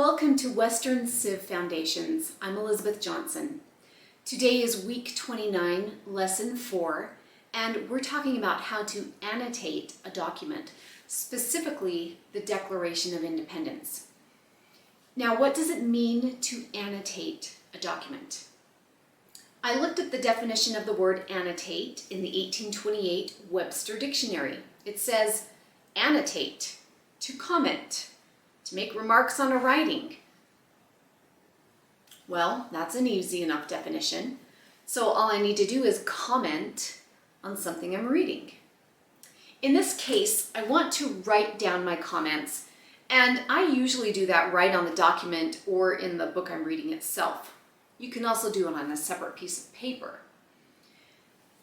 Welcome to Western Civ Foundations. I'm Elizabeth Johnson. Today is week 29, lesson 4, and we're talking about how to annotate a document, specifically the Declaration of Independence. Now, what does it mean to annotate a document? I looked at the definition of the word annotate in the 1828 Webster Dictionary. It says, annotate, to comment, to make remarks on a writing. Well, that's an easy enough definition. So all I need to do is comment on something I'm reading. In this case, I want to write down my comments, and I usually do that right on the document or in the book I'm reading itself. You can also do it on a separate piece of paper.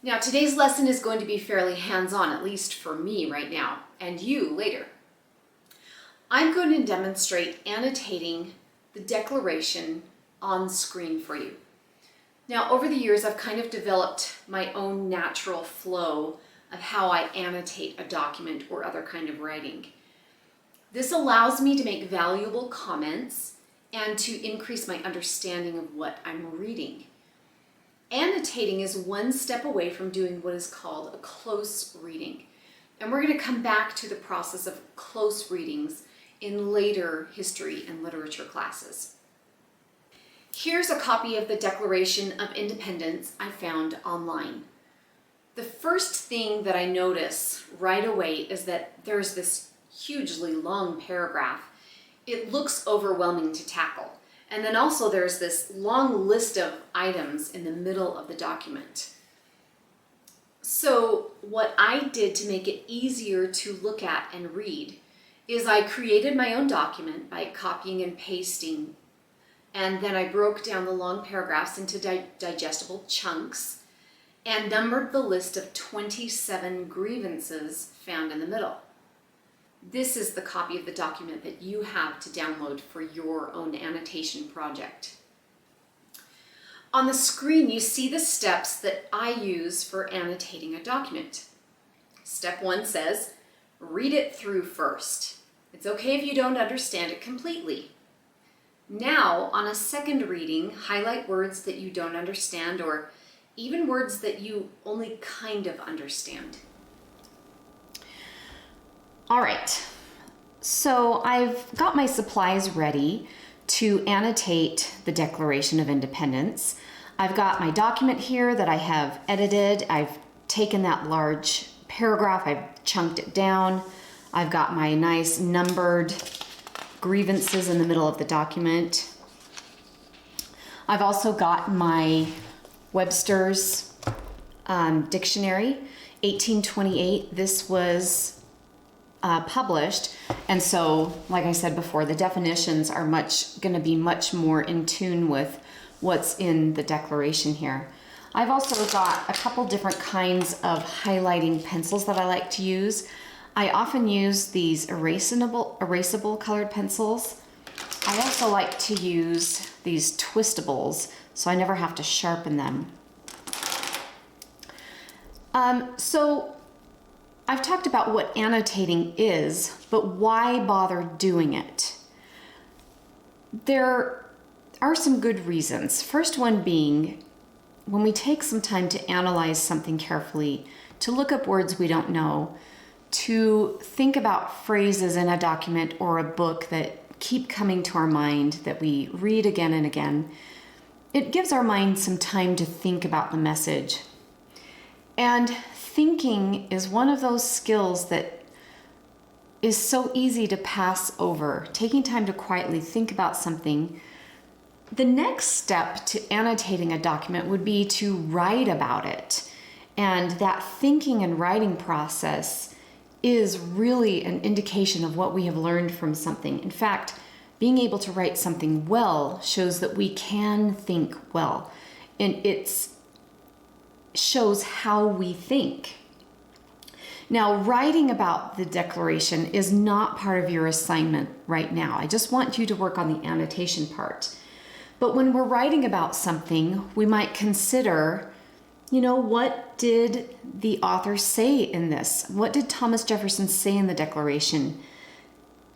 Now, today's lesson is going to be fairly hands-on, at least for me right now, and you later. I'm going to demonstrate annotating the Declaration on screen for you. Now, over the years, I've kind of developed my own natural flow of how I annotate a document or other kind of writing. This allows me to make valuable comments and to increase my understanding of what I'm reading. Annotating is one step away from doing what is called a close reading. And we're going to come back to the process of close readings in later history and literature classes. Here's a copy of the Declaration of Independence I found online. The first thing that I notice right away is that there's this hugely long paragraph. It looks overwhelming to tackle. And then also there's this long list of items in the middle of the document. So what I did to make it easier to look at and read is I created my own document by copying and pasting, and then I broke down the long paragraphs into digestible chunks and numbered the list of 27 grievances found in the middle. This is the copy of the document that you have to download for your own annotation project. On the screen, you see the steps that I use for annotating a document. Step 1 says, read it through first. It's okay if you don't understand it completely. Now, on a second reading, highlight words that you don't understand or even words that you only kind of understand. All right, so I've got my supplies ready to annotate the Declaration of Independence. I've got my document here that I have edited. I've taken that large paragraph, I've chunked it down. I've got my nice numbered grievances in the middle of the document. I've also got my Webster's dictionary, 1828. This was published, and so, like I said before, the definitions are going to be much more in tune with what's in the Declaration here. I've also got a couple different kinds of highlighting pencils that I like to use. I often use these erasable colored pencils. I also like to use these twistables, so I never have to sharpen them. So I've talked about what annotating is, but why bother doing it? There are some good reasons. First one being, when we take some time to analyze something carefully, to look up words we don't know, to think about phrases in a document or a book that keep coming to our mind that we read again and again, it gives our mind some time to think about the message. And thinking is one of those skills that is so easy to pass over. Taking time to quietly think about something. The next step to annotating a document would be to write about it. And that thinking and writing process is really an indication of what we have learned from something. In fact, being able to write something well shows that we can think well, and it shows how we think. Now, writing about the Declaration is not part of your assignment right now. I just want you to work on the annotation part. But when we're writing about something, we might consider, what did the author say in this? What did Thomas Jefferson say in the Declaration?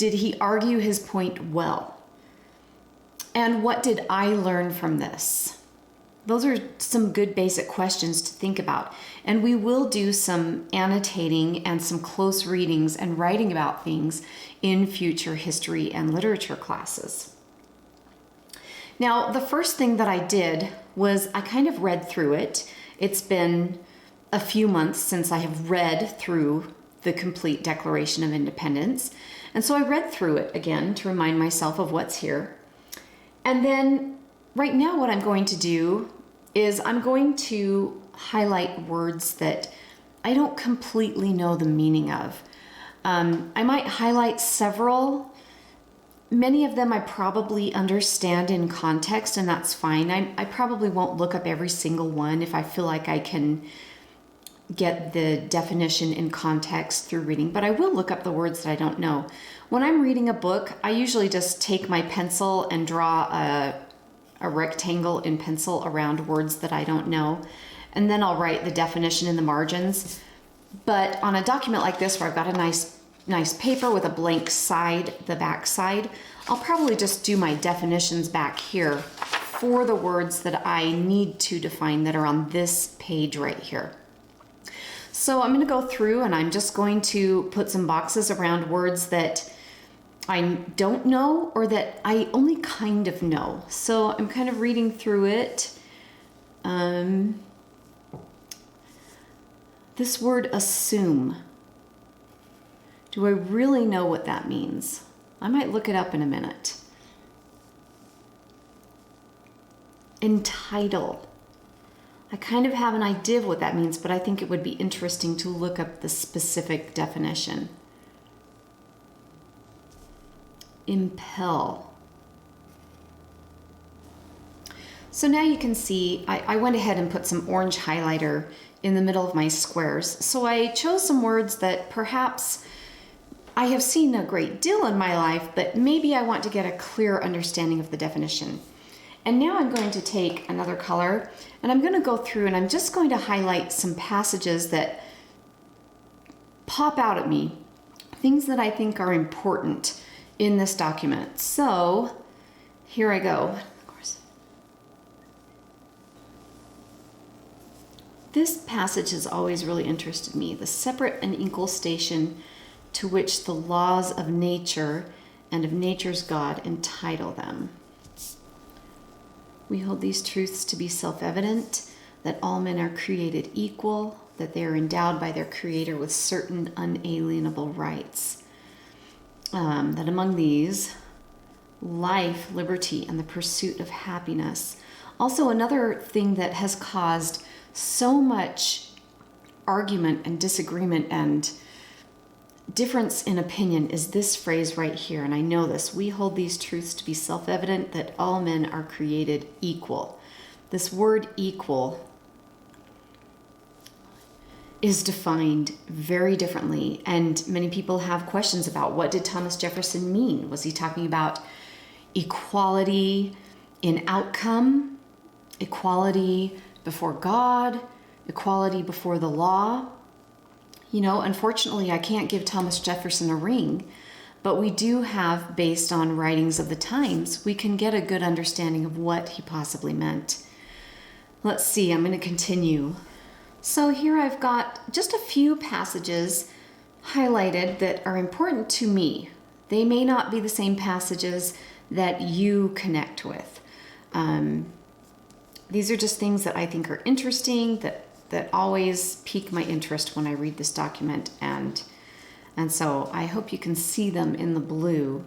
Did he argue his point well? And what did I learn from this? Those are some good basic questions to think about. And we will do some annotating and some close readings and writing about things in future history and literature classes. Now, the first thing that I did was I kind of read through it. It's been a few months since I have read through the complete Declaration of Independence. And so I read through it again to remind myself of what's here. And then right now what I'm going to do is I'm going to highlight words that I don't completely know the meaning of. I might highlight several. Many of them I probably understand in context, and that's fine. I probably won't look up every single one if I feel like I can get the definition in context through reading, but I will look up the words that I don't know. When I'm reading a book, I usually just take my pencil and draw a rectangle in pencil around words that I don't know, and then I'll write the definition in the margins. But on a document like this where I've got a nice paper with a blank side, the back side, I'll probably just do my definitions back here for the words that I need to define that are on this page right here. So I'm going to go through and I'm just going to put some boxes around words that I don't know or that I only kind of know. So I'm kind of reading through it. This word assume. Do I really know what that means? I might look it up in a minute. Entitle. I kind of have an idea of what that means, but I think it would be interesting to look up the specific definition. Impel. So now you can see I went ahead and put some orange highlighter in the middle of my squares. So I chose some words that perhaps I have seen a great deal in my life, but maybe I want to get a clear understanding of the definition. And now I'm going to take another color and I'm going to go through and I'm just going to highlight some passages that pop out at me, things that I think are important in this document. So here I go. Of course. This passage has always really interested me. The separate and equal station to which the laws of nature and of nature's God entitle them. We hold these truths to be self-evident, that all men are created equal, that they are endowed by their Creator with certain unalienable rights. That among these, life, liberty, and the pursuit of happiness. Also, another thing that has caused so much argument and disagreement and difference in opinion is this phrase right here, and I know this. We hold these truths to be self-evident, that all men are created equal. This word equal is defined very differently, and many people have questions about what did Thomas Jefferson mean? Was he talking about equality in outcome, equality before God, equality before the law? You know, unfortunately, I can't give Thomas Jefferson a ring, but we do have, based on writings of the times, we can get a good understanding of what he possibly meant. Let's see, I'm going to continue. So here I've got just a few passages highlighted that are important to me. They may not be the same passages that you connect with. These are just things that I think are interesting, that always pique my interest when I read this document, and so I hope you can see them in the blue.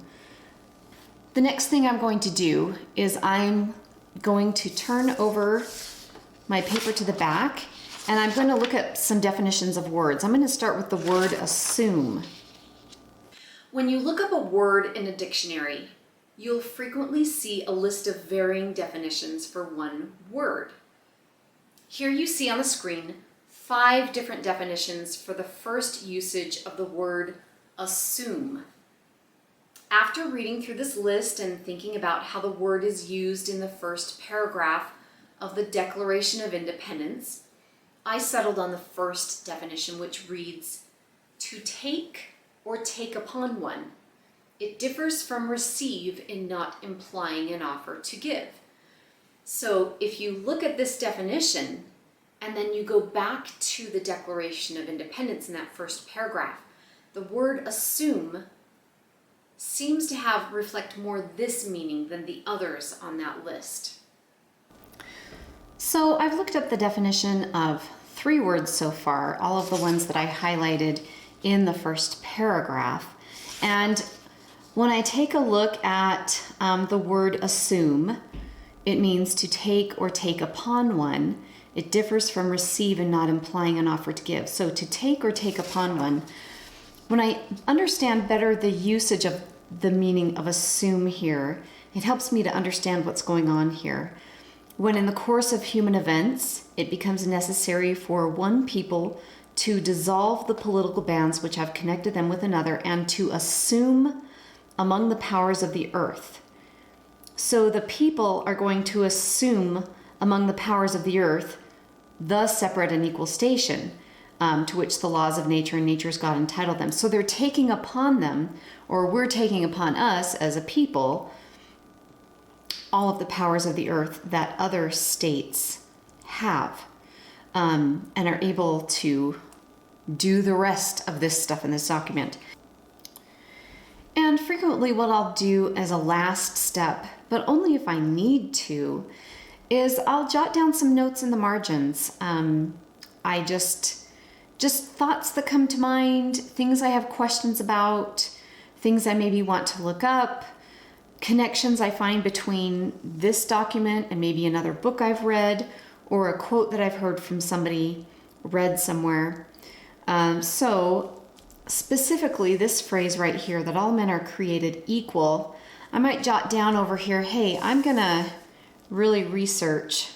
The next thing I'm going to do is I'm going to turn over my paper to the back, and I'm going to look at some definitions of words. I'm going to start with the word assume. When you look up a word in a dictionary, you'll frequently see a list of varying definitions for one word. Here you see on the screen 5 different definitions for the first usage of the word assume. After reading through this list and thinking about how the word is used in the first paragraph of the Declaration of Independence, I settled on the first definition, which reads, to take or take upon one. It differs from receive in not implying an offer to give. So if you look at this definition and then you go back to the Declaration of Independence in that first paragraph, the word assume seems to reflect more this meaning than the others on that list. So I've looked up the definition of 3 words so far, all of the ones that I highlighted in the first paragraph. And when I take a look at the word assume, it means to take or take upon one. It differs from receive and not implying an offer to give. So to take or take upon one, when I understand better the usage of the meaning of assume here, it helps me to understand what's going on here. When in the course of human events, it becomes necessary for one people to dissolve the political bands which have connected them with another and to assume among the powers of the earth. So the people are going to assume among the powers of the earth the separate and equal station to which the laws of nature and nature's God entitled them. So they're taking upon them, or we're taking upon us as a people, all of the powers of the earth that other states have, and are able to do the rest of this stuff in this document. And frequently what I'll do as a last step, but only if I need to, is I'll jot down some notes in the margins. I just thoughts that come to mind, things I have questions about, things I maybe want to look up, connections I find between this document and maybe another book I've read, or a quote that I've heard from somebody read somewhere. So specifically this phrase right here, that all men are created equal, I might jot down over here, hey, I'm gonna really research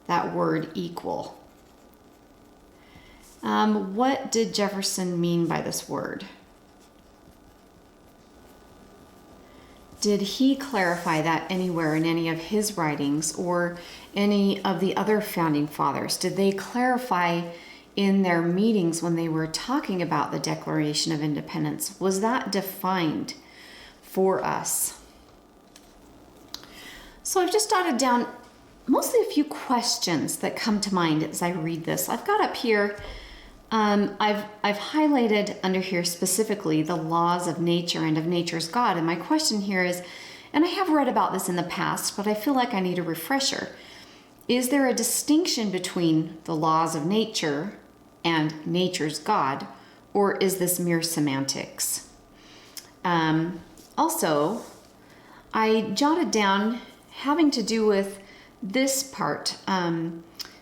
that word equal. What did Jefferson mean by this word? Did he clarify that anywhere in any of his writings or any of the other founding fathers? Did they clarify in their meetings when they were talking about the Declaration of Independence? Was that defined for us? So I've just jotted down mostly a few questions that come to mind as I read this. I've got up here, I've highlighted under here specifically the laws of nature and of nature's God. And my question here is, and I have read about this in the past, but I feel like I need a refresher. Is there a distinction between the laws of nature and nature's God, or is this mere semantics? Also, I jotted down having to do with this part.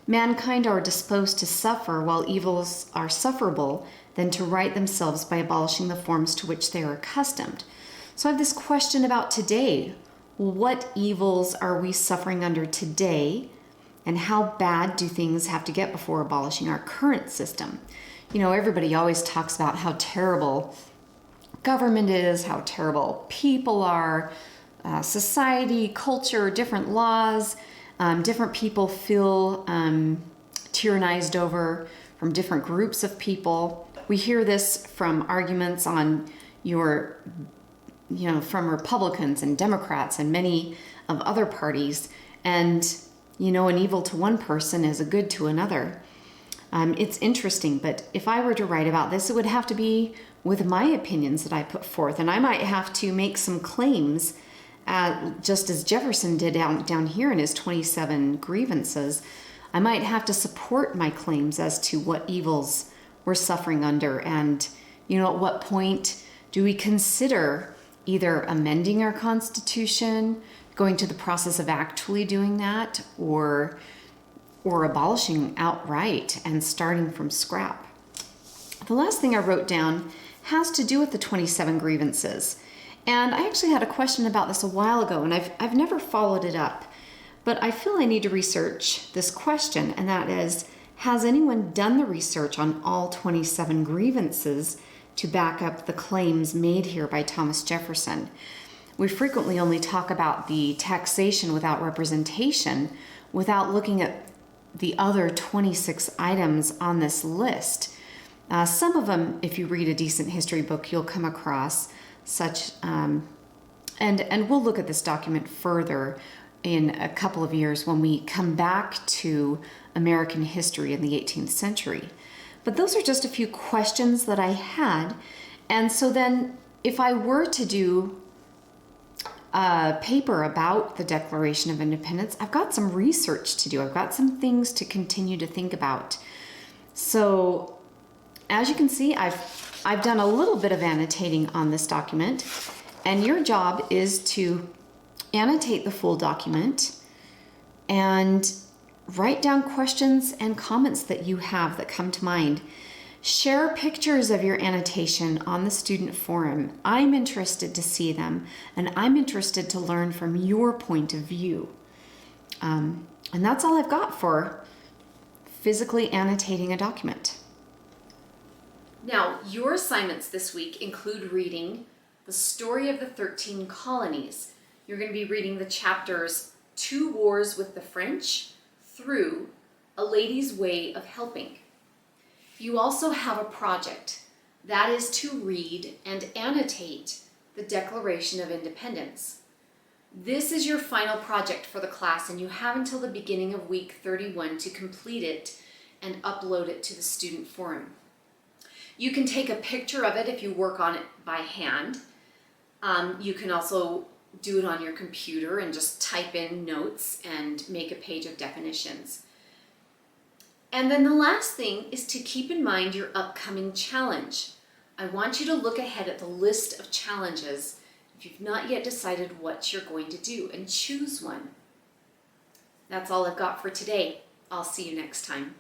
Mankind are disposed to suffer while evils are sufferable than to right themselves by abolishing the forms to which they are accustomed. So I have this question about today. What evils are we suffering under today? And how bad do things have to get before abolishing our current system? You know, everybody always talks about how terrible government is, how terrible people are, society, culture, different laws. Different people feel tyrannized over from different groups of people. We hear this from arguments on from Republicans and Democrats and many of other parties. And, an evil to one person is a good to another. It's interesting, but if I were to write about this, it would have to be with my opinions that I put forth. And I might have to make some claims, just as Jefferson did down here in his 27 grievances. I might have to support my claims as to what evils we're suffering under. And, at what point do we consider either amending our Constitution, going to the process of actually doing that, or abolishing outright and starting from scrap? The last thing I wrote down has to do with the 27 grievances. And I actually had a question about this a while ago, and I've never followed it up. But I feel I need to research this question, and that is, has anyone done the research on all 27 grievances to back up the claims made here by Thomas Jefferson? We frequently only talk about the taxation without representation without looking at the other 26 items on this list. Some of them, if you read a decent history book, you'll come across, such, and we'll look at this document further in a couple of years when we come back to American history in the 18th century. But those are just a few questions that I had. And so then if I were to do a paper about the Declaration of Independence, I've got some research to do. I've got some things to continue to think about. So as you can see, I've done a little bit of annotating on this document, and your job is to annotate the full document and write down questions and comments that you have that come to mind. Share pictures of your annotation on the student forum. I'm interested to see them, and I'm interested to learn from your point of view. And that's all I've got for physically annotating a document. Now, your assignments this week include reading The Story of the 13 Colonies. You're going to be reading the chapters 2 Wars with the French through A Lady's Way of Helping. You also have a project. That is to read and annotate the Declaration of Independence. This is your final project for the class, and you have until the beginning of week 31 to complete it and upload it to the student forum. You can take a picture of it if you work on it by hand. You can also do it on your computer and just type in notes and make a page of definitions. And then the last thing is to keep in mind your upcoming challenge. I want you to look ahead at the list of challenges if you've not yet decided what you're going to do, and choose one. That's all I've got for today. I'll see you next time.